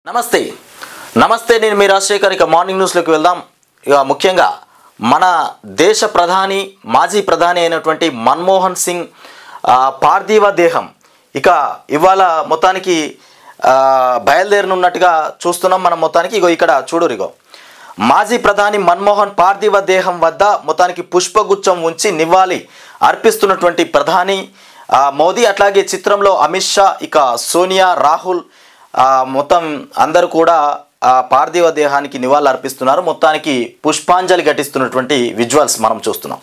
నమస్తే నమస్తే నేను మీ రాజశేఖర్ ఇక మార్నింగ్ న్యూస్లోకి వెళ్దాం. ఇక ముఖ్యంగా మన దేశ ప్రధాని మాజీ ప్రధాని అయినటువంటి మన్మోహన్ సింగ్ పార్థివ దేహం ఇక ఇవాళ మొత్తానికి బయలుదేరనున్నట్టుగా చూస్తున్నాం. మనం మొత్తానికి ఇగో ఇక్కడ చూడురిగో మాజీ ప్రధాని మన్మోహన్ పార్థివ దేహం వద్ద మొత్తానికి పుష్పగుచ్చం ఉంచి నివాళి అర్పిస్తున్నటువంటి ప్రధాని మోదీ, అట్లాగే చిత్రంలో అమిత్ షా, ఇక సోనియా, రాహుల్ మొత్తం అందరూ కూడా పార్థివ దేహానికి నివాళులు అర్పిస్తున్నారు. మొత్తానికి పుష్పాంజలి ఘటిస్తున్నటువంటి విజువల్స్ మనం చూస్తున్నాం.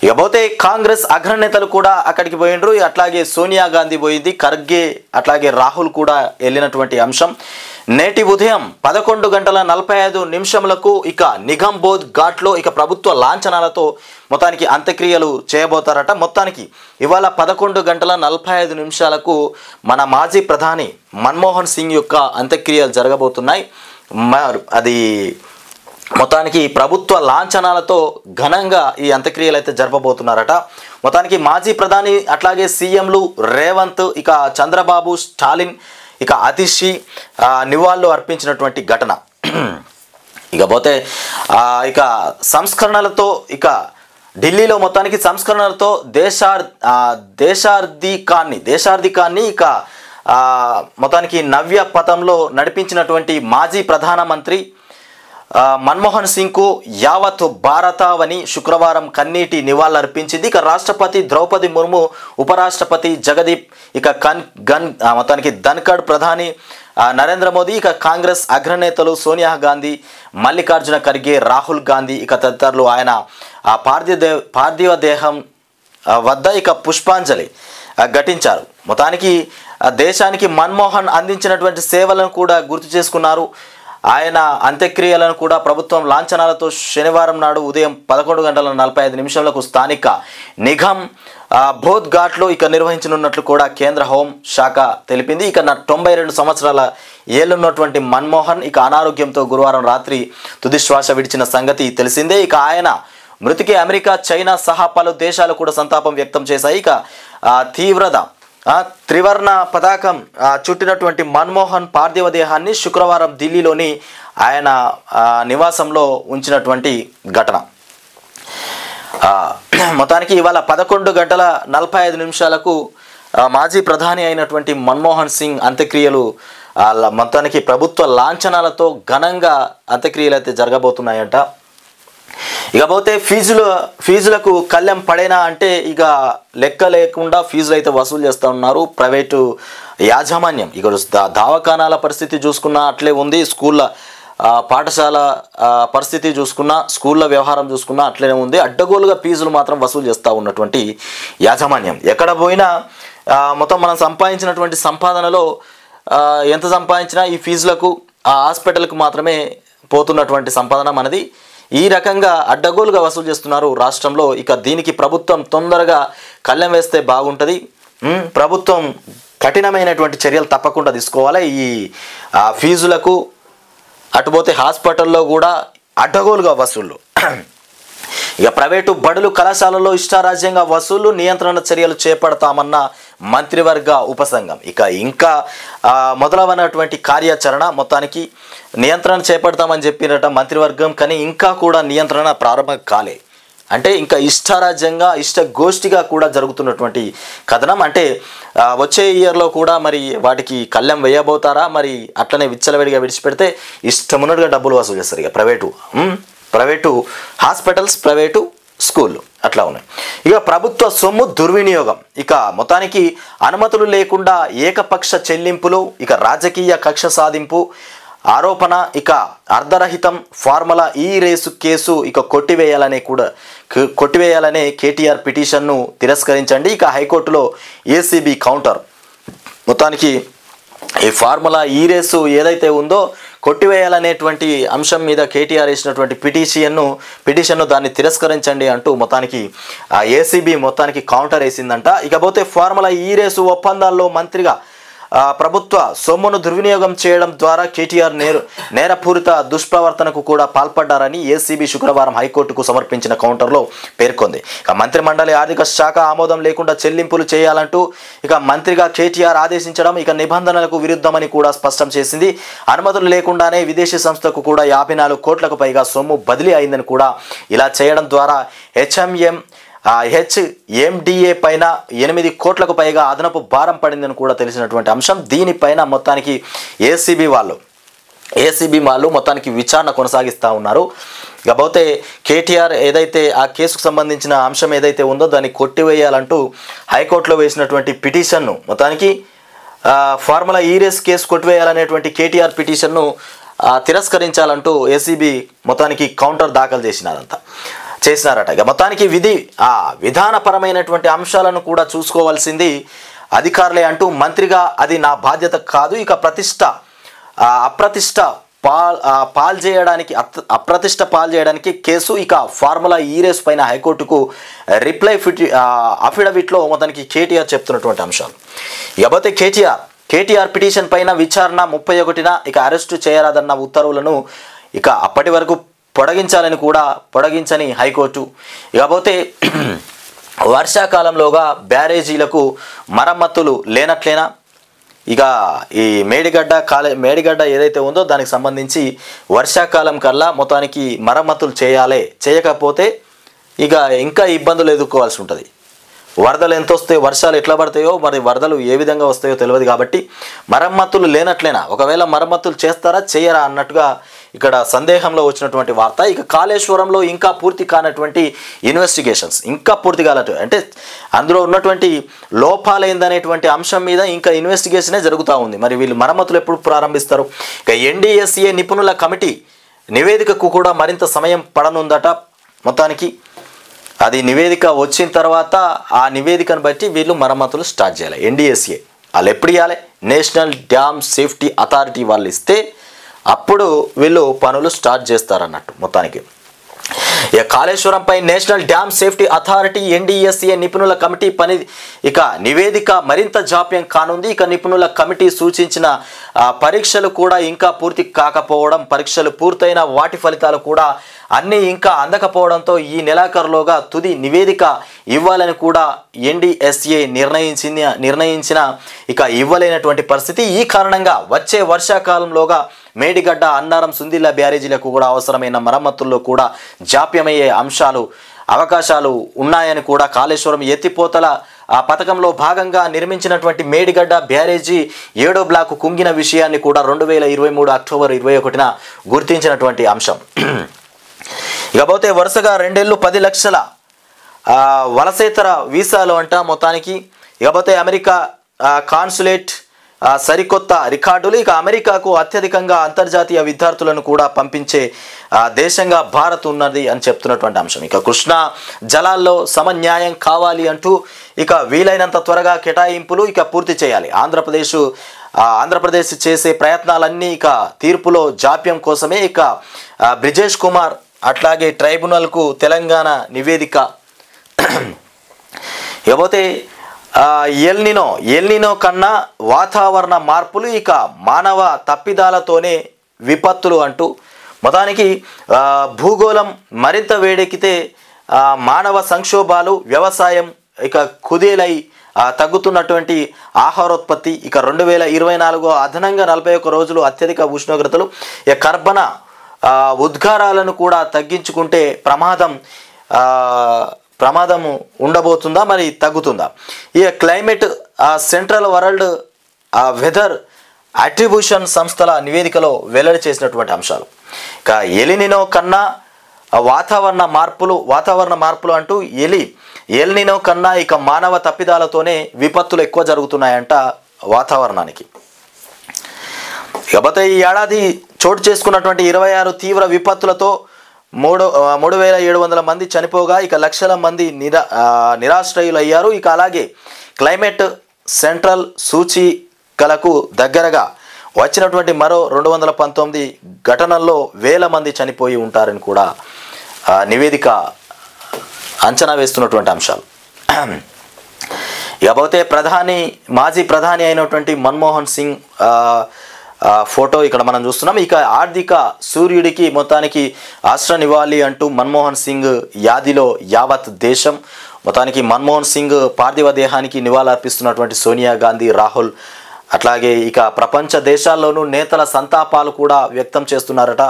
ఇకపోతే కాంగ్రెస్ అగ్రనేతలు కూడా అక్కడికి పోయిండ్రు. అట్లాగే సోనియా గాంధీ పోయింది, ఖర్గే అట్లాగే రాహుల్ కూడా వెళ్ళినటువంటి అంశం. నేటి ఉదయం 11:45 ఇక నిగంబోధ్ ఘాట్లో ఇక ప్రభుత్వ లాంఛనాలతో మొత్తానికి అంత్యక్రియలు చేయబోతారట. మొత్తానికి ఇవాళ 11:45 మన మాజీ ప్రధాని మన్మోహన్ సింగ్ యొక్క అంత్యక్రియలు జరగబోతున్నాయి. అది మొత్తానికి ప్రభుత్వ లాంఛనాలతో ఘనంగా ఈ అంత్యక్రియలు అయితే జరపబోతున్నారట. మొత్తానికి మాజీ ప్రధాని అట్లాగే సీఎంలు రేవంత్, ఇక చంద్రబాబు, స్టాలిన్, ఇక అతిషి నివాళులు అర్పించినటువంటి ఘటన. ఇకపోతే ఇక సంస్కరణలతో ఇక ఢిల్లీలో మొత్తానికి సంస్కరణలతో దేశార్థికాన్ని ఇక మొత్తానికి నవ్య పథంలో నడిపించినటువంటి మాజీ ప్రధానమంత్రి మన్మోహన్ సింగ్కు యావత్ భారతావని శుక్రవారం కన్నీటి నివాళులర్పించింది. ఇక రాష్ట్రపతి ద్రౌపది ముర్ము, ఉపరాష్ట్రపతి జగదీప్, ఇక మొత్తానికి ధన్ఖడ్ ప్రధాని నరేంద్ర మోదీ, ఇక కాంగ్రెస్ అగ్రనేతలు సోనియా గాంధీ, మల్లికార్జున ఖర్గే, రాహుల్ గాంధీ ఇక తదితరులు ఆయన పార్థివ దేహం వద్ద ఇక పుష్పాంజలి ఘటించారు. మొత్తానికి దేశానికి మన్మోహన్ అందించినటువంటి సేవలను కూడా గుర్తు చేసుకున్నారు. ఆయన అంత్యక్రియలను కూడా ప్రభుత్వం లాంఛనాలతో శనివారం నాడు ఉదయం 11:45 స్థానిక నిగంబోధ్ ఘాట్లో ఇక నిర్వహించనున్నట్లు కూడా కేంద్ర హోం శాఖ తెలిపింది. ఇక 92 సంవత్సరాల ఏళ్ళున్నటువంటి మన్మోహన్ ఇక అనారోగ్యంతో గురువారం రాత్రి తుదిశ్వాస విడిచిన సంగతి తెలిసిందే. ఇక ఆయన మృతికి అమెరికా, చైనా సహా పలు దేశాలు కూడా సంతాపం వ్యక్తం చేశాయి. ఇక త్రివర్ణ పతాకం చుట్టినటువంటి మన్మోహన్ పార్థివ దేహాన్ని శుక్రవారం ఢిల్లీలోని ఆయన నివాసంలో ఉంచినటువంటి ఘటన. మొత్తానికి ఇవాళ 11:45 మాజీ ప్రధాని అయినటువంటి మన్మోహన్ సింగ్ అంత్యక్రియలు మొత్తానికి ప్రభుత్వ లాంఛనాలతో ఘనంగా అంత్యక్రియలు అయితే జరగబోతున్నాయంట. ఇకపోతే ఫీజులకు కళ్ళెం పడేనా అంటే ఇక లెక్క లేకుండా ఫీజులు అయితే వసూలు చేస్తూ ఉన్నారు ప్రైవేటు యాజమాన్యం. ఇక దవాఖానాల పరిస్థితి చూసుకున్నా అట్లే ఉంది, స్కూళ్ళ పాఠశాల పరిస్థితి చూసుకున్నా, స్కూళ్ళ వ్యవహారం చూసుకున్నా అట్లనే ఉంది. అడ్డగోలుగా ఫీజులు మాత్రం వసూలు చేస్తూ ఉన్నటువంటి యాజమాన్యం. ఎక్కడ పోయినా మొత్తం మనం సంపాదించినటువంటి సంపాదనలో ఎంత సంపాదించినా ఈ ఫీజులకు ఆ హాస్పిటల్కు మాత్రమే పోతున్నటువంటి సంపాదన మనది. ఈ రకంగా అడ్డగోలుగా వసూలు చేస్తున్నారు రాష్ట్రంలో. ఇక దీనికి ప్రభుత్వం తొందరగా కళ్ళెం వేస్తే బాగుంటుంది. ప్రభుత్వం కఠినమైనటువంటి చర్యలు తప్పకుండా తీసుకోవాలి ఈ ఫీజులకు. అటుపోతే హాస్పిటల్లో కూడా అడ్డగోలుగా వసూళ్ళు. ఇక ప్రైవేటు బడులు కళాశాలల్లో ఇష్టారాజ్యంగా వసూలు నియంత్రణ చర్యలు చేపడతామన్న మంత్రివర్గ ఉపసంఘం. ఇంకా మొదలవనటువంటి కార్యాచరణ మొత్తానికి నియంత్రణ చేపడతామని చెప్పినట మంత్రివర్గం, కానీ ఇంకా కూడా నియంత్రణ ప్రారంభం కాలే. అంటే ఇంకా ఇష్టారాజ్యంగా ఇష్టగోష్ఠిగా కూడా జరుగుతున్నటువంటి కథనం. అంటే వచ్చే ఇయర్లో కూడా మరి వాటికి కళ్ళెం వేయబోతారా, మరి అట్లనే విచ్చలవిడిగా విడిచిపెడితే ఇష్టమున్నట్టుగా డబ్బులు వసూలు చేస్తారు. ఇక ప్రైవేటు హాస్పిటల్స్, ప్రైవేటు స్కూళ్ళు అట్లా ఉన్నాయి. ఇక ప్రభుత్వ సొమ్ము దుర్వినియోగం, ఇక మొత్తానికి అనుమతులు లేకుండా ఏకపక్ష చెల్లింపులు, ఇక రాజకీయ కక్ష సాధింపు ఆరోపణ, ఇక అర్ధరహితం ఫార్ములా ఈ రేసు కేసు ఇక కొట్టివేయాలనే కేటీఆర్ పిటిషన్ను తిరస్కరించండి. ఇక హైకోర్టులో ఏసీబీ కౌంటర్. మొత్తానికి ఈ ఫార్ములా ఈ రేసు ఏదైతే ఉందో కొట్టివేయాలనేటువంటి అంశం మీద కేటీఆర్ వేసినటువంటి పిటిషన్ను దాన్ని తిరస్కరించండి అంటూ మొత్తానికి ఏసీబీ మొత్తానికి కౌంటర్ వేసిందంట. ఇకపోతే ఫార్ములా ఈ రేసు ఒప్పందాల్లో మంత్రిగా ప్రభుత్వ సొమ్మును దుర్వినియోగం చేయడం ద్వారా కేటీఆర్ నేరపూరిత దుష్ప్రవర్తనకు కూడా పాల్పడ్డారని ఏసీబీ శుక్రవారం హైకోర్టుకు సమర్పించిన కౌంటర్లో పేర్కొంది. ఇక మంత్రిమండలి ఆర్థిక శాఖ ఆమోదం లేకుండా చెల్లింపులు చేయాలంటూ ఇక మంత్రిగా కేటీఆర్ ఆదేశించడం ఇక నిబంధనలకు విరుద్ధమని కూడా స్పష్టం చేసింది. అనుమతులు లేకుండానే విదేశీ సంస్థకు కూడా 54 కోట్లకు పైగా సొమ్ము బదిలీ అయిందని కూడా ఇలా చేయడం ద్వారా హెచ్ఎండిఏ పైన 8 కోట్లకు పైగా అదనపు భారం పడిందని కూడా తెలిసినటువంటి అంశం. దీనిపైన మొత్తానికి ఏసీబీ వాళ్ళు మొత్తానికి విచారణ కొనసాగిస్తూ ఉన్నారు. ఇకపోతే కేటీఆర్ ఏదైతే ఆ కేసుకు సంబంధించిన అంశం ఏదైతే ఉందో దాన్ని కొట్టివేయాలంటూ హైకోర్టులో వేసినటువంటి పిటిషన్ను మొత్తానికి ఫార్ములా ఈ రేస్ కేసు కొట్టివేయాలనేటువంటి కేటీఆర్ పిటిషన్ను తిరస్కరించాలంటూ ఏసీబీ మొత్తానికి కౌంటర్ దాఖలు చేసినారట. ఇక మొత్తానికి విధానపరమైనటువంటి అంశాలను కూడా చూసుకోవాల్సింది అధికారులే అంటూ మంత్రిగా అది నా బాధ్యత కాదు, ఇక అప్రతిష్ట పాల్ చేయడానికి కేసు ఇక ఫార్ములా ఈ రేస్ పైన హైకోర్టుకు రిప్లై అఫిడవిట్లో మొత్తానికి కేటీఆర్ చెప్తున్నటువంటి అంశాలు. ఇకపోతే కేటీఆర్ పిటిషన్ పైన విచారణ 31న ఇక అరెస్టు చేయరాదన్న ఉత్తర్వులను ఇక అప్పటి వరకు పొడిగించని హైకోర్టు. ఇకపోతే వర్షాకాలంలోగా బ్యారేజీలకు మరమ్మతులు లేనట్లేనా? ఇక ఈ మేడిగడ్డ ఏదైతే ఉందో దానికి సంబంధించి వర్షాకాలం కల్లా మొత్తానికి మరమ్మతులు చేయకపోతే ఇక ఇంకా ఇబ్బందులు ఎదుర్కోవాల్సి ఉంటుంది. వరదలు ఎంత వస్తాయో, వర్షాలు ఎట్లా పడతాయో, మరి వరదలు ఏ విధంగా వస్తాయో తెలియదు. కాబట్టి మరమ్మతులు లేనట్లేనా, ఒకవేళ మరమ్మతులు చేస్తారా చేయరా అన్నట్టుగా ఇక్కడ సందేహంలో వచ్చినటువంటి వార్త. ఇక కాళేశ్వరంలో ఇంకా పూర్తి కానటువంటి ఇన్వెస్టిగేషన్స్, ఇంకా పూర్తి కానట్టు అంటే అందులో ఉన్నటువంటి లోపాలేందనేటువంటి అంశం మీద ఇంకా ఇన్వెస్టిగేషనే జరుగుతూ ఉంది. మరి వీళ్ళు మరమ్మతులు ఎప్పుడు ప్రారంభిస్తారు? ఇక ఎన్డీఎస్ఏ నిపుణుల కమిటీ నివేదికకు కూడా మరింత సమయం పడనుందట. మొత్తానికి అది నివేదిక వచ్చిన తర్వాత ఆ నివేదికను బట్టి వీళ్ళు మరమ్మతులు స్టార్ట్ చేయాలి. ఎన్డీఎస్ఏ వాళ్ళు ఎప్పుడు ఇవ్వాలి? నేషనల్ డ్యామ్ సేఫ్టీ అథారిటీ వాళ్ళు ఇస్తే అప్పుడు వీళ్ళు పనులు స్టార్ట్ చేస్తారన్నట్టు. మొత్తానికి ఇక కాళేశ్వరంపై national dam safety authority NDSA నిపుణుల కమిటీ పని ఇక నివేదిక మరింత జాప్యం కానుంది. ఇక నిపుణుల కమిటీ సూచించిన పరీక్షలు కూడా ఇంకా పూర్తి కాకపోవడం, పరీక్షలు పూర్తయిన వాటి ఫలితాలు కూడా అన్నీ ఇంకా అందకపోవడంతో ఈ నెలాఖరులోగా తుది నివేదిక ఇవ్వాలని కూడా ఎన్డీఎస్ఏ నిర్ణయించిన ఇక ఇవ్వలేనటువంటి పరిస్థితి. ఈ కారణంగా వచ్చే వర్షాకాలంలోగా మేడిగడ్డ, అన్నారం, సుందిల్ల బ్యారేజీలకు కూడా అవసరమైన మరమ్మతుల్లో కూడా జాప్యమయ్యే అవకాశాలు ఉన్నాయని కూడా కాళేశ్వరం ఎత్తిపోతల పథకంలో భాగంగా నిర్మించినటువంటి మేడిగడ్డ బ్యారేజీ 7వ బ్లాకు కుంగిన విషయాన్ని కూడా 2023 అక్టోబర్ 21న గుర్తించినటువంటి అంశం. ఇకపోతే వరుసగా 2 ఏళ్ళు 10 లక్షల వలసేతర వీసాలు అంట. మొత్తానికి ఇకపోతే అమెరికా కాన్సులేట్ సరికొత్త రికార్డులు. ఇక అమెరికాకు అత్యధికంగా అంతర్జాతీయ విద్యార్థులను కూడా పంపించే దేశంగా భారత్ ఉన్నది అని చెప్తున్నటువంటి అంశం. ఇక కృష్ణా జలాల్లో సమన్యాయం కావాలి అంటూ ఇక వీలైనంత త్వరగా కేటాయింపులు ఇక పూర్తి చేయాలి. ఆంధ్రప్రదేశ్ చేసే ప్రయత్నాలన్నీ ఇక తీర్పులో జాప్యం కోసమే. ఇక బ్రిజేష్ కుమార్ అట్లాగే ట్రైబ్యునల్కు తెలంగాణ నివేదిక. ఇకపోతే ఎల్నినో కన్నా వాతావరణ మార్పులు ఇక మానవ తప్పిదాలతోనే విపత్తులు అంటూ మొత్తానికి భూగోళం మరింత వేడెక్కితే మానవ సంక్షోభాలు, వ్యవసాయం ఇక కుదేలై తగ్గుతున్నటువంటి ఆహారోత్పత్తి. ఇక 2024 అదనంగా 41 రోజులు అత్యధిక ఉష్ణోగ్రతలు. ఇక కర్బన ఉద్గారాలను కూడా తగ్గించుకుంటే ప్రమాదము ఉండబోతుందా, మరి తగ్గుతుందా? ఈ Climate Central World Weather Attribution సంస్థల నివేదికలో వెల్లడి చేసినటువంటి అంశాలు. ఇక ఎలినినో కన్నా వాతావరణ మార్పులు అంటూ ఎల్నినో కన్నా ఇక మానవ తప్పిదాలతోనే విపత్తులు ఎక్కువ జరుగుతున్నాయంట వాతావరణానికి. ఇకపోతే ఈ ఏడాది చోటు చేసుకున్నటువంటి 26 తీవ్ర విపత్తులతో 3,700 మంది చనిపోగా ఇక లక్షల మంది నిరాశ్రయులయ్యారు. ఇక అలాగే క్లైమేట్ సెంట్రల్ సూచికలకు దగ్గరగా వచ్చినటువంటి మరో 219 ఘటనల్లో 1000 మంది చనిపోయి ఉంటారని కూడా నివేదిక అంచనా వేస్తున్నటువంటి అంశాలు. ఇకపోతే మాజీ ప్రధాని అయినటువంటి మన్మోహన్ సింగ్ ఫోటో ఇక్కడ మనం చూస్తున్నాం. ఇక ఆర్థిక సూర్యుడికి మొత్తానికి ఆశ్రనివ్వాలి అంటూ మన్మోహన్ సింగ్ యాదిలో యావత్ దేశం. మొత్తానికి మన్మోహన్ సింగ్ పార్థివ దేహానికి నివాళులర్పిస్తున్నటువంటి సోనియా గాంధీ, రాహుల్, అట్లాగే ఇక ప్రపంచ దేశాల్లోనూ నేతల సంతాపాలు కూడా వ్యక్తం చేస్తున్నారట.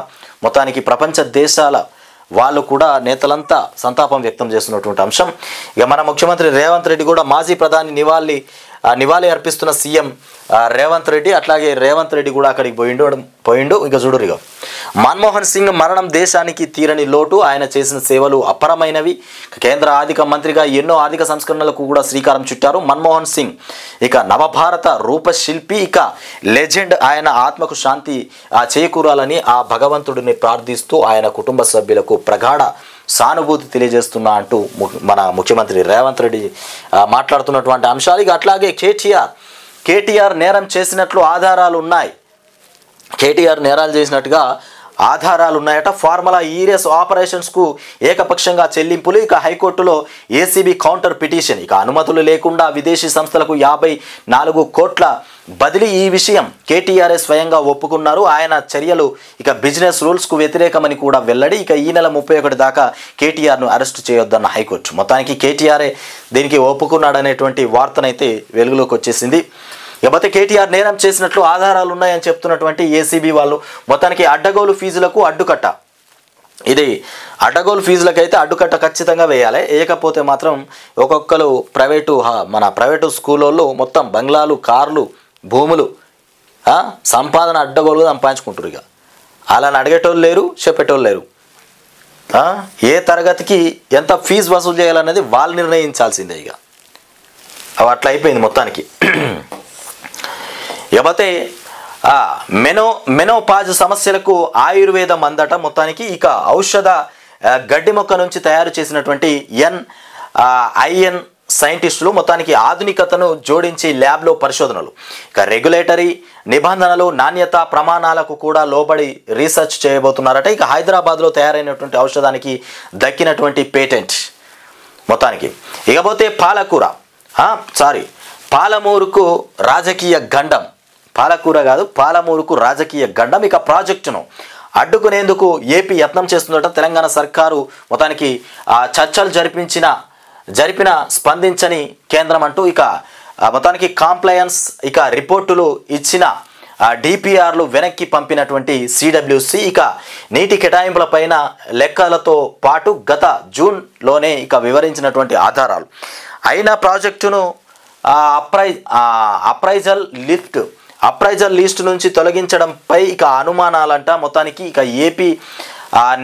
మొత్తానికి ప్రపంచ దేశాల వాళ్ళు కూడా నేతలంతా సంతాపం వ్యక్తం చేస్తున్నటువంటి అంశం. ఇక మన ముఖ్యమంత్రి రేవంత్ రెడ్డి కూడా మాజీ ప్రధాని నివాళి అర్పిస్తున్న సీఎం రేవంత్ రెడ్డి, అట్లాగే రేవంత్ రెడ్డి కూడా అక్కడికి పోయిండు. ఇక చూడురు, ఇక మన్మోహన్ సింగ్ మరణం దేశానికి తీరని లోటు, ఆయన చేసిన సేవలు అపరమైనవి. కేంద్ర ఆర్థిక మంత్రిగా ఎన్నో ఆర్థిక సంస్కరణలకు కూడా శ్రీకారం చుట్టారు మన్మోహన్ సింగ్. ఇక నవభారత రూపశిల్పి, ఇక లెజెండ్. ఆయన ఆత్మకు శాంతి చేకూరాలని ఆ భగవంతుడిని ప్రార్థిస్తూ ఆయన కుటుంబ సభ్యులకు ప్రగాఢ సానుభూతి తెలియజేస్తున్నా అంటూ మన ముఖ్యమంత్రి రేవంత్ రెడ్డి మాట్లాడుతున్నటువంటి అంశాలు. ఇక అట్లాగే కేటీఆర్ నేరం చేసినట్లు ఆధారాలు ఉన్నాయి. కేటీఆర్ నేరాలు చేసినట్టుగా ఆధారాలు ఉన్నాయట. ఫార్ములా ఈరియస్ ఆపరేషన్స్కు ఏకపక్షంగా చెల్లింపులు. ఇక హైకోర్టులో ఏసీబీ కౌంటర్ పిటిషన్. ఇక అనుమతులు లేకుండా విదేశీ సంస్థలకు 54 కోట్ల బదిలీ. ఈ విషయం కేటీఆర్ఏ స్వయంగా ఒప్పుకున్నారు. ఆయన చర్యలు ఇక బిజినెస్ రూల్స్కు వ్యతిరేకమని కూడా వెల్లడి. ఇక ఈ నెల 31 దాకా కేటీఆర్ను అరెస్టు చేయొద్దన్న హైకోర్టు. మొత్తానికి కేటీఆర్ఏ దీనికి ఒప్పుకున్నాడనేటువంటి వార్తనైతే వెలుగులోకి వచ్చేసింది. ఇకపోతే కేటీఆర్ నేరం చేసినట్లు ఆధారాలు ఉన్నాయని చెప్తున్నటువంటి ఏసీబీ వాళ్ళు మొత్తానికి అడ్డగోలు ఫీజులకు అడ్డుకట్ట. ఇది అడ్డగోలు ఫీజులకైతే అడ్డుకట్ట ఖచ్చితంగా వేయాలి. లేకపోతే మాత్రం ఒక్కొక్కరు ప్రైవేటు స్కూళ్ళల్లో మొత్తం బంగ్లాలు, కార్లు, భూములు, సంపాదన అడ్డగోలుగా సంపాదించుకుంటారు. ఇక అలాని అడిగేటోళ్ళు లేరు, చెప్పేటోళ్ళు లేరు. ఏ తరగతికి ఎంత ఫీజు వసూలు చేయాలనేది వాళ్ళు నిర్ణయించాల్సిందే. ఇక అట్లా అయిపోయింది మొత్తానికి. ఇకపోతే మెనోపాజ్ సమస్యలకు ఆయుర్వేదం అందట. మొత్తానికి ఇక ఔషధ గడ్డి మొక్క నుంచి తయారు చేసినటువంటి ఐఎన్ సైంటిస్టులు మొత్తానికి ఆధునికతను జోడించి ల్యాబ్లో పరిశోధనలు. ఇక రెగ్యులేటరీ నిబంధనలు, నాణ్యత ప్రమాణాలకు కూడా లోబడి రీసెర్చ్ చేయబోతున్నారట. ఇక హైదరాబాద్లో తయారైనటువంటి ఔషధానికి దక్కినటువంటి పేటెంట్ మొత్తానికి. ఇకపోతే పాలమూరుకు రాజకీయ గండం. పాలకూర కాదు, పాలమూరుకు రాజకీయ గండం. ఇక ప్రాజెక్టును అడ్డుకునేందుకు ఏపీ యత్నం చేస్తుందట. తెలంగాణ సర్కారు మొత్తానికి చర్చలు జరిపిన స్పందించని కేంద్రం అంటూ ఇక మొత్తానికి కాంప్లయన్స్ ఇక రిపోర్టులు ఇచ్చిన డిపిఆర్లు వెనక్కి పంపినటువంటి సిడబ్ల్యూసి. ఇక నీటి కేటాయింపుల పైన లెక్కలతో పాటు గత జూన్లోనే ఇక వివరించినటువంటి ఆధారాలు. అయినా ప్రాజెక్టును అప్రైజల్ లిస్ట్ నుంచి తొలగించడంపై ఇక అనుమానాలంట. మొత్తానికి ఇక ఏపీ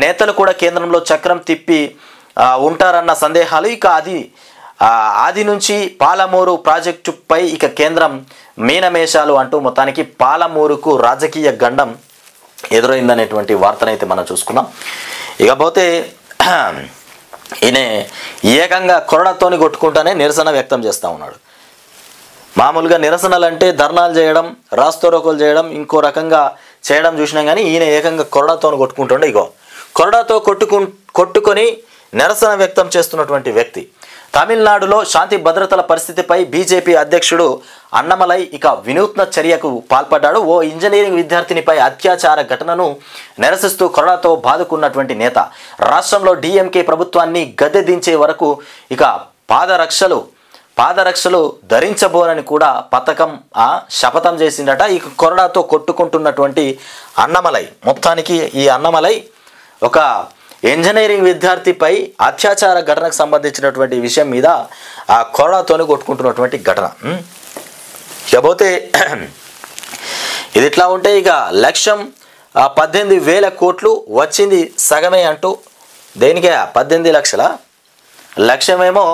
నేతలు కూడా కేంద్రంలో చక్రం తిప్పి ఉంటారన్న సందేహాలు. ఇక ఆది నుంచి పాలమూరు ప్రాజెక్టుపై ఇక కేంద్రం మీనమేషాలు అంటూ మొత్తానికి పాలమూరుకు రాజకీయ గండం ఎదురైందనేటువంటి వార్తనైతే మనం చూసుకున్నాం. ఇకపోతే ఈయన ఏకంగా కొరడతోని కొట్టుకుంటానే నిరసన వ్యక్తం చేస్తూ ఉన్నాడు. మామూలుగా నిరసనలు అంటే ధర్నాలు చేయడం, రాస్తారోకోలు చేయడం, ఇంకో రకంగా చేయడం చూసినాం. కానీ ఈయన ఏకంగా కొరడాతో కొట్టుకుంటుండే. ఇగో కొరడాతో కొట్టుకొని నిరసన వ్యక్తం చేస్తున్నటువంటి వ్యక్తి. తమిళనాడులో శాంతి భద్రతల పరిస్థితిపై బీజేపీ అధ్యక్షుడు అన్నమలై ఇక వినూత్న చర్యకు పాల్పడ్డాడు. ఓ ఇంజనీరింగ్ విద్యార్థినిపై అత్యాచార ఘటనను నిరసిస్తూ కొరడాతో బాదుకున్నటువంటి నేత రాష్ట్రంలో డీఎంకే ప్రభుత్వాన్ని గద్దె దించే వరకు ఇక పాదరక్షలు ధరించబోనని కూడా శపథం చేసిందట. ఇక కొరడాతో కొట్టుకుంటున్నటువంటి అన్నమలై. మొత్తానికి ఈ అన్నమలై ఒక ఇంజనీరింగ్ విద్యార్థిపై అత్యాచార ఘటనకు సంబంధించినటువంటి విషయం మీద ఆ కొరడాతోని కొట్టుకుంటున్నటువంటి ఘటన. ఇకపోతే ఇది ఇట్లా ఉంటే ఇక లక్ష్యం 18,000 కోట్లు వచ్చింది సగమే అంటూ. దేనికే 18 లక్షల? లక్ష్యమేమో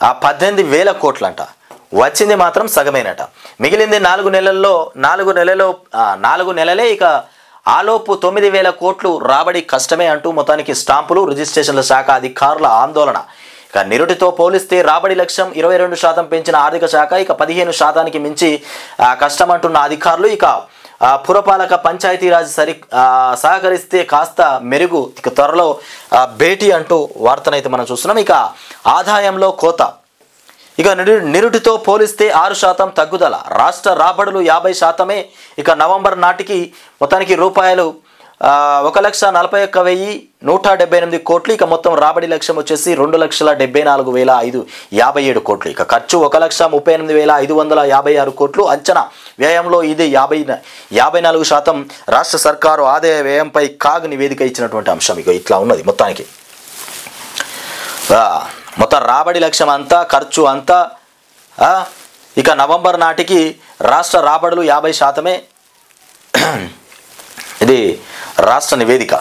18,000 కోట్లంట, వచ్చింది మాత్రం సగమేనట. మిగిలింది 4 నెలలే. ఇక ఆలోపు 9,000 కోట్లు రాబడి కష్టమే అంటూ మొత్తానికి స్టాంపులు రిజిస్ట్రేషన్ల శాఖ అధికారుల ఆందోళన. ఇక నిరుటితో పోలిస్తే రాబడి లక్ష్యం 22% పెంచిన ఆర్థిక శాఖ ఇక 15% మించి కష్టమంటున్న అధికారులు. ఇక పురపాలక పంచాయతీరాజ్ సహకరిస్తే కాస్త మెరుగు, ఇక త్వరలో భేటీ అంటూ వార్తనైతే మనం చూస్తున్నాం. ఇక ఆదాయంలో కోత. ఇక నిరుటితో పోలిస్తే 6% తగ్గుదల, రాష్ట్ర రాబడులు 50%. ఇక నవంబర్ నాటికి మొత్తానికి రూపాయలు 1,41,178 కోట్లు. ఇక మొత్తం రాబడి లక్ష్యం వచ్చేసి 2,74,557 కోట్లు. ఇక ఖర్చు 1,38,556 కోట్లు. అంచనా వ్యయంలో ఇది 54%. రాష్ట్ర సర్కారు ఆదాయ వ్యయంపై కాగ్ నివేదిక ఇచ్చినటువంటి అంశం. ఇక ఇట్లా ఉన్నది మొత్తానికి. మొత్తం రాబడి లక్ష్యం అంతా, ఖర్చు అంతా. ఇక నవంబర్ నాటికి రాష్ట్ర రాబడులు 50%. ఇది రాష్ట్ర నివేదిక.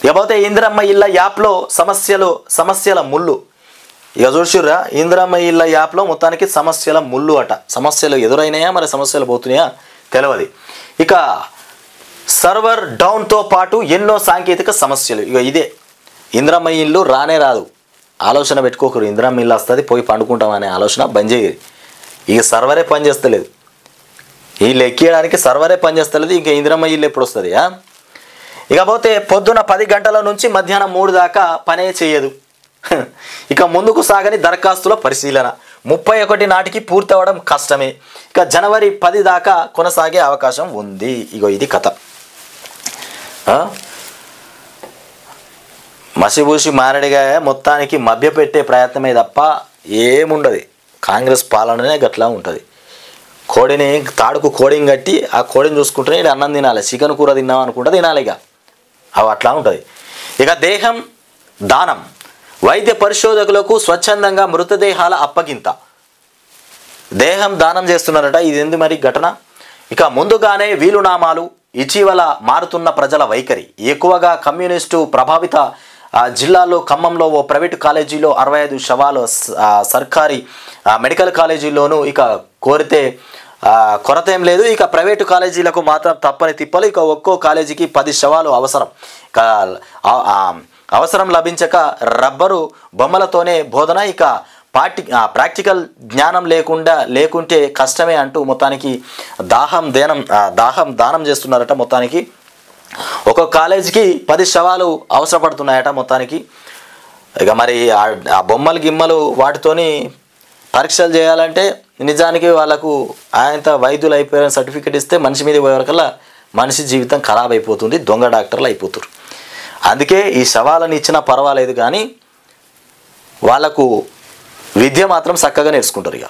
ఇకపోతే ఇందిరమ్మ ఇళ్ళ యాప్లో సమస్యల ముళ్ళు. ఇక చూసిర్రా, ఇందిరమ్మ ఇళ్ళ యాప్లో మొత్తానికి సమస్యల ముళ్ళు అట. సమస్యలు ఎదురైనాయా, మరి సమస్యలు పోతున్నాయా తెలియదు. ఇక సర్వర్ డౌన్తో పాటు ఎన్నో సాంకేతిక సమస్యలు. ఇక ఇదే ఇందిరమ్మ ఇల్లు రానే రాదు. ఆలోచన పెట్టుకోకరు, ఇందిరమ్మ ఇల్లు వస్తుంది పోయి పండుకుంటాం అనే ఆలోచన బంద్ చేయరు. ఇక సర్వరే పనిచేస్తలేదు, వీళ్ళు ఎక్కియడానికి సర్వరే పనిచేస్తలేదు. ఇంకా ఇందిరమ్మ ఇల్లు ఎప్పుడు వస్తుంది? ఇకపోతే పొద్దున 10 గంటల నుంచి మధ్యాహ్నం 3 దాకా పనే చేయదు. ఇక ముందుకు సాగని దరఖాస్తుల పరిశీలన 31 నాటికి పూర్తి అవ్వడం కష్టమే. ఇక జనవరి 10 దాకా కొనసాగే అవకాశం ఉంది. ఇగో ఇది కథ. మసిబూసి మారడిగా మొత్తానికి మభ్యపెట్టే ప్రయత్నమే తప్ప ఏముండదు. కాంగ్రెస్ పాలననే గట్లా ఉంటుంది. కోడిని తాడుకు కోడిని కట్టి ఆ కోడిని చూసుకుంటేనే ఇది అన్నం తినాలి, చికెన్ కూర తిన్నాం అనుకుంటే తినాలి. ఇక అవి అట్లా ఉంటుంది. ఇక దేహం దానం, వైద్య పరిశోధకులకు స్వచ్ఛందంగా మృతదేహాల అప్పగింత. దేహం దానం చేస్తున్నారట. ఇది ఎందు మరి ఘటన? ఇక ముందుగానే వీలునామాలు, ఇటీవల మారుతున్న ప్రజల వైఖరి. ఎక్కువగా కమ్యూనిస్టు ప్రభావిత జిల్లాలో ఖమ్మంలో ఓ ప్రైవేటు కాలేజీలో 65 శవాలు, సర్కారీ మెడికల్ కాలేజీల్లోనూ ఇక కొరత ఏం లేదు. ఇక ప్రైవేటు కాలేజీలకు మాత్రం తప్పని తిప్పలు. ఇక ఒక్కో కాలేజీకి 10 శవాలు అవసరం. ఇక అవసరం లభించక రబ్బరు బొమ్మలతోనే బోధన. ఇక ప్రాక్టికల్ జ్ఞానం లేకుంటే కష్టమే అంటూ మొత్తానికి దానం చేస్తున్నారట. మొత్తానికి ఒక్కొక్క కాలేజీకి 10 శవాలు అవసరపడుతున్నాయట మొత్తానికి. ఇక మరి ఆ బొమ్మలు గిమ్మలు వాటితోని పరీక్షలు చేయాలంటే నిజానికి వాళ్ళకు ఆయనంత వైద్యులు అయిపోయారని సర్టిఫికేట్ ఇస్తే మనిషి మీద పోయేవరకల్లా మనిషి జీవితం ఖరాబ్ అయిపోతుంది, దొంగ డాక్టర్లు అయిపోతారు. అందుకే ఈ శవాలను ఇచ్చినా పర్వాలేదు, కానీ వాళ్ళకు విద్య మాత్రం చక్కగా నేర్చుకుంటారు. ఇక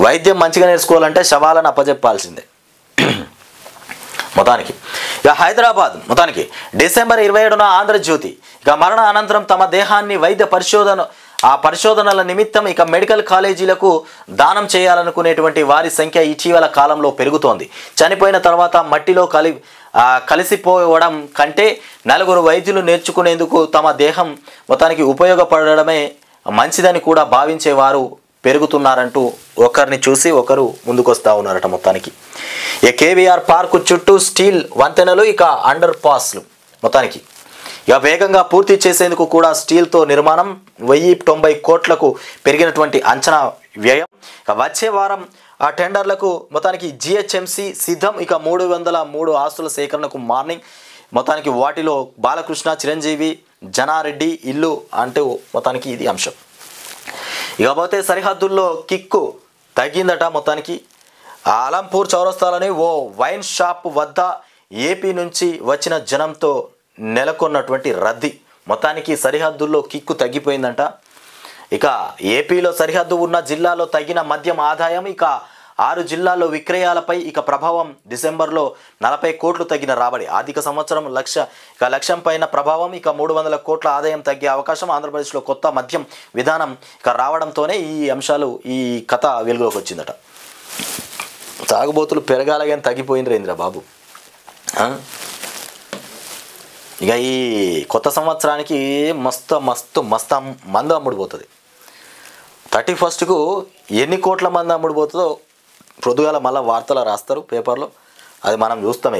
వైద్యం మంచిగా నేర్చుకోవాలంటే శవాలను అప్పచెప్పాల్సిందే. మొత్తానికి ఇక హైదరాబాద్ మొత్తానికి డిసెంబర్ 27న ఆంధ్రజ్యోతి ఇక మరణ అనంతరం తమ దేహాన్ని వైద్య పరిశోధనల నిమిత్తం ఇక మెడికల్ కాలేజీలకు దానం చేయాలనుకునేటువంటి వారి సంఖ్య ఇటీవల కాలంలో పెరుగుతోంది. చనిపోయిన తర్వాత మట్టిలో కలిసిపోవడం కంటే 4 వైద్యులు నేర్చుకునేందుకు తమ దేహం మొత్తానికి ఉపయోగపడడమే మంచిదని కూడా భావించేవారు పెరుగుతున్నారంటూ ఒకరిని చూసి ఒకరు ముందుకొస్తా ఉన్నారట. మొత్తానికి ఈ కేవీఆర్ పార్కు చుట్టూ స్టీల్ వంతెనలు, ఇక అండర్ పాస్లు మొత్తానికి ఇక వేగంగా పూర్తి చేసేందుకు కూడా స్టీల్తో నిర్మాణం 1090 కోట్లకు పెరిగినటువంటి అంచనా వ్యయం. ఇక వచ్చే వారం ఆ టెండర్లకు మొత్తానికి జిహెచ్ఎంసి సిద్ధం. ఇక 303 ఆస్తుల సేకరణకు మార్నింగ్. మొత్తానికి వాటిలో బాలకృష్ణ, చిరంజీవి, జనారెడ్డి ఇల్లు అంటూ మొత్తానికి ఇది అంశం. ఇకపోతే సరిహద్దుల్లో కిక్కు తగ్గిందట. మొత్తానికి ఆలంపూర్ చౌరస్తాలోని ఓ వైన్ షాప్ వద్ద ఏపీ నుంచి వచ్చిన జనంతో నెలకొన్నటువంటి రద్దీ. మొత్తానికి సరిహద్దుల్లో కిక్కు తగ్గిపోయిందంట. ఇక ఏపీలో సరిహద్దు ఉన్న జిల్లాలో తగ్గిన మద్యం ఆదాయం, ఇక 6 జిల్లాల్లో విక్రయాలపై ఇక ప్రభావం. డిసెంబర్లో 40 కోట్లు తగ్గిన రాబడి. ఆర్థిక సంవత్సరం లక్ష్యం పైన ప్రభావం. ఇక 300 కోట్ల ఆదాయం తగ్గే అవకాశం. ఆంధ్రప్రదేశ్లో కొత్త మద్యం విధానం ఇక రావడంతోనే ఈ అంశాలు, ఈ కథ వెలుగులోకి వచ్చిందట. తాగుబోతులు పెరగాల కానీ తగ్గిపోయింది రేంద్ర బాబు. ఇక ఈ కొత్త సంవత్సరానికి మస్తు మందు అమ్ముడుపోతుంది. 31కు ఎన్ని కోట్ల మంది అమ్ముడుపోతుందో పొద్దుగాల మళ్ళీ వార్తలు రాస్తారు పేపర్లో, అది మనం చూస్తాం.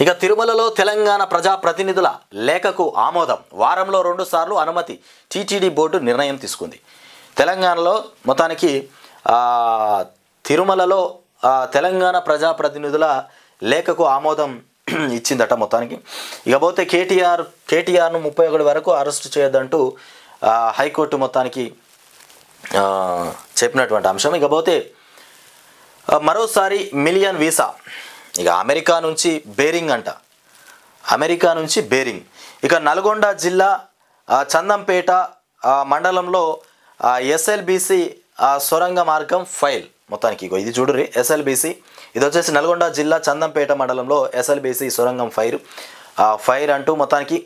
ఇక తిరుమలలో తెలంగాణ ప్రజాప్రతినిధుల లేఖకు ఆమోదం. వారంలో 2 సార్లు అనుమతి. టీటీడీ బోర్డు నిర్ణయం తీసుకుంది. తెలంగాణలో మొత్తానికి తిరుమలలో తెలంగాణ ప్రజాప్రతినిధుల లేఖకు ఆమోదం ఇచ్చిందట మొత్తానికి. ఇకపోతే కేటీఆర్ను 31 వరకు అరెస్ట్ చేయొద్దంటూ హైకోర్టు మొత్తానికి చెప్పినటువంటి అంశం. ఇకపోతే మరోసారి మిలియన్ వీసా. ఇక అమెరికా నుంచి బేరింగ్ అంట, అమెరికా నుంచి బేరింగ్. ఇక నల్గొండ జిల్లా చందంపేట మండలంలో ఎస్ఎల్బిసి సొరంగ మార్గం ఫైల్. మొత్తానికి ఇగో ఇది చూడుర్రి, ఎస్ఎల్బిసి. ఇది వచ్చేసి నల్గొండ జిల్లా చందంపేట మండలంలో ఎస్ఎల్బిసి సొరంగం ఫైర్ అంటూ మొత్తానికి.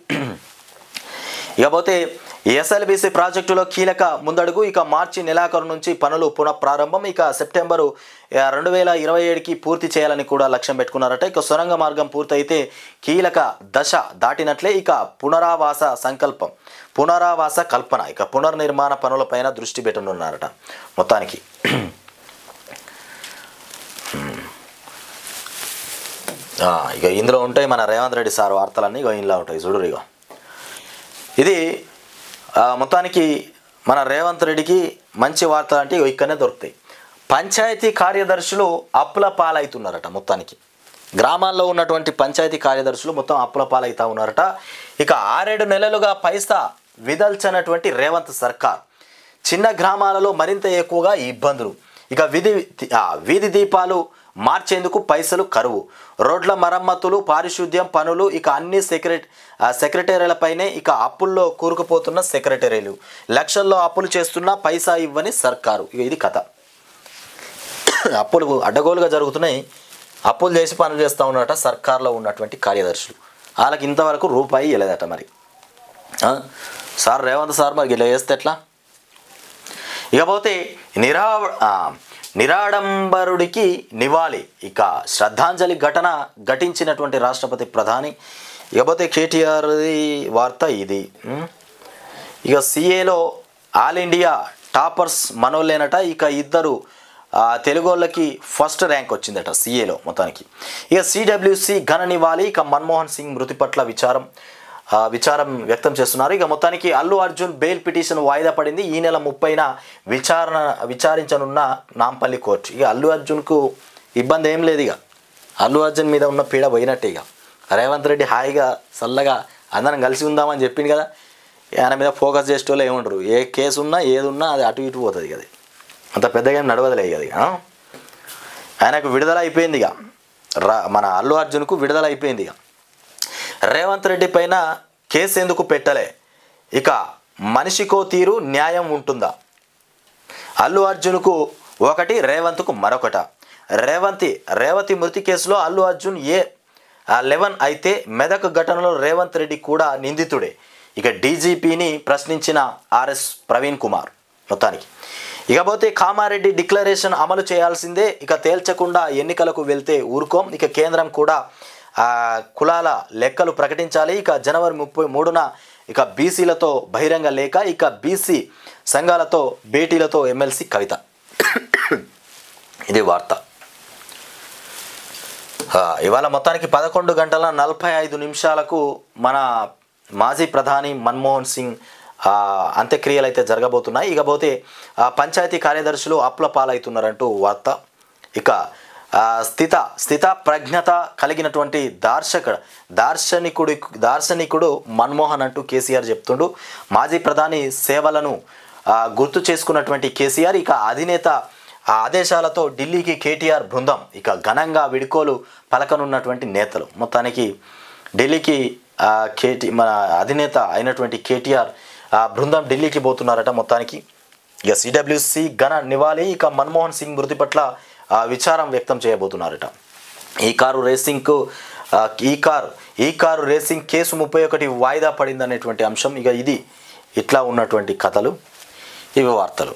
ఇకపోతే ఎస్ఎల్బిసి ప్రాజెక్టులో కీలక ముందడుగు. ఇక మార్చి నెలాఖరు నుంచి పనులు పునఃప్రారంభం. ఇక సెప్టెంబరు 2027కి పూర్తి చేయాలని కూడా లక్ష్యం పెట్టుకున్నారట. ఇక సొరంగ మార్గం పూర్తయితే కీలక దశ దాటినట్లే. ఇక పునరావాస కల్పన, ఇక పునర్నిర్మాణ పనులపైన దృష్టి పెట్టనున్నారట మొత్తానికి. ఇక ఇందులో ఉంటాయి మన రేవంత్ రెడ్డి సార్ వార్తలన్నీ ఇక ఇందులో ఉంటాయి చూడు. ఇక ఇది మొత్తానికి మన రేవంత్ రెడ్డికి మంచి వార్తలు అంటే ఇక్కడనే దొరుకుతాయి. పంచాయతీ కార్యదర్శులు అప్పుల పాలవుతున్నారట మొత్తానికి. గ్రామాల్లో ఉన్నటువంటి పంచాయతీ కార్యదర్శులు మొత్తం అప్పుల పాలవుతూ ఉన్నారట. ఇక 6-7 నెలలుగా పైసా విదల్చనటువంటి రేవంత్ సర్కార్ చిన్న గ్రామాలలో మరింత ఎక్కువగా ఇబ్బందులు. ఇక వీధి దీపాలు మార్చేందుకు పైసలు కరువు, రోడ్ల మరమ్మతులు, పారిశుద్ధ్యం పనులు, ఇక అన్ని సెక్రటరీలపైనే ఇక అప్పుల్లో కూరుకుపోతున్న సెక్రటరీలు, లక్షల్లో అప్పులు చేస్తున్నా పైసా ఇవ్వని సర్కారు. ఇక ఇది కథ. అప్పులు అడ్డగోలుగా జరుగుతున్నాయి, అప్పులు చేసి పనులు చేస్తూ ఉన్నారట సర్కార్లో ఉన్నటువంటి కార్యదర్శులు. వాళ్ళకి ఇంతవరకు రూపాయి ఇవ్వలేదట. మరి సార్ రేవంత్ సార్ మరి ఇలా చేస్తే ఎట్లా? ఇకపోతే నిరాడంబరుడికి నివాళి, ఇక శ్రద్ధాంజలి ఘటించినటువంటి రాష్ట్రపతి ప్రధాని. ఇకపోతే కేటీఆర్ది వార్త ఇది. ఇక సిఏలో ఆల్ ఇండియా టాపర్స్ మనోళ్ళేనట. ఇక ఇద్దరు తెలుగోళ్ళకి ఫస్ట్ ర్యాంక్ వచ్చిందట సిఏలో మొత్తానికి. ఇక సిడబ్ల్యూసి ఘన నివాళి. ఇక మన్మోహన్ సింగ్ మృతి పట్ల విచారం వ్యక్తం చేస్తున్నారు. ఇక మొత్తానికి అల్లు అర్జున్ బెయిల్ పిటిషన్ వాయిదా పడింది. ఈ నెల 30న విచారించనున్న నాంపల్లి కోర్టు. ఇక అల్లు అర్జున్కు ఇబ్బంది ఏం లేదు. ఇక అల్లు అర్జున్ మీద ఉన్న పీడ పోయినట్టే. ఇక రేవంత్ రెడ్డి హాయిగా చల్లగా అందరం కలిసి ఉందామని చెప్పింది కదా. ఆయన మీద ఫోకస్ చేసేటోళ్ళు ఏమంటారు, ఏ కేసు ఉన్నా ఏదున్నా అది అటు ఇటు పోతుంది కదా. అంత పెద్దగా ఏం నడవదులే కదా. ఇక ఆయనకు విడుదల అయిపోయింది. ఇక మన అల్లు అర్జున్కు విడుదల అయిపోయింది. ఇక రేవంత్ రెడ్డి పైన కేసు ఎందుకు పెట్టలే? ఇక మనిషికో తీరు న్యాయం ఉంటుందా? అల్లు అర్జున్కు ఒకటి, రేవంత్కు మరొకట. రేవతి మృతి కేసులో అల్లు అర్జున్ A11 అయితే మెదక్ ఘటనలో రేవంత్ రెడ్డి కూడా నిందితుడే. ఇక డీజీపీని ప్రశ్నించిన ఆర్ఎస్ ప్రవీణ్ కుమార్ మొత్తానికి. ఇకపోతే కామారెడ్డి డిక్లరేషన్ అమలు చేయాల్సిందే. ఇక తేల్చకుండా ఎన్నికలకు వెళ్తే ఊరుకోం. ఇక కేంద్రం కూడా కులాల లెక్కలు ప్రకటించాలి. ఇక జనవరి 33న ఇక బీసీలతో బహిరంగ లేఖ. ఇక బీసీ సంఘాలతో భేటీలతో ఎమ్మెల్సీ కవిత. ఇది వార్త. ఇవాళ మొత్తానికి 11:45 మన మాజీ ప్రధాని మన్మోహన్ సింగ్ అంత్యక్రియలు అయితే జరగబోతున్నాయి. ఇకపోతే పంచాయతీ కార్యదర్శులు అప్పుల పాలవుతున్నారంటూ వార్త. ఇక స్థిత ప్రజ్ఞత కలిగినటువంటి దార్శనికుడు మన్మోహన్ అంటూ కేసీఆర్ చెప్తుండు. మాజీ ప్రధాని సేవలను గుర్తు చేసుకున్నటువంటి కేసీఆర్ ఇక అధినేత ఆదేశాలతో ఢిల్లీకి కేటీఆర్ బృందం. ఇక ఘనంగా వీడ్కోలు పలకనున్నటువంటి నేతలు. మొత్తానికి ఢిల్లీకి మన అధినేత అయినటువంటి కేటీఆర్ బృందం ఢిల్లీకి పోతున్నారట మొత్తానికి. ఇక సిడబ్ల్యూసి ఘన నివాళి. ఇక మన్మోహన్ సింగ్ మృతి పట్ల విచారం వ్యక్తం చేయబోతున్నారట. ఈ కారు రేసింగ్ కేసు 31 వాయిదా పడిందనేటువంటి అంశం. ఇక ఇది ఇట్లా ఉన్నటువంటి కథలు, ఇవి వార్తలు.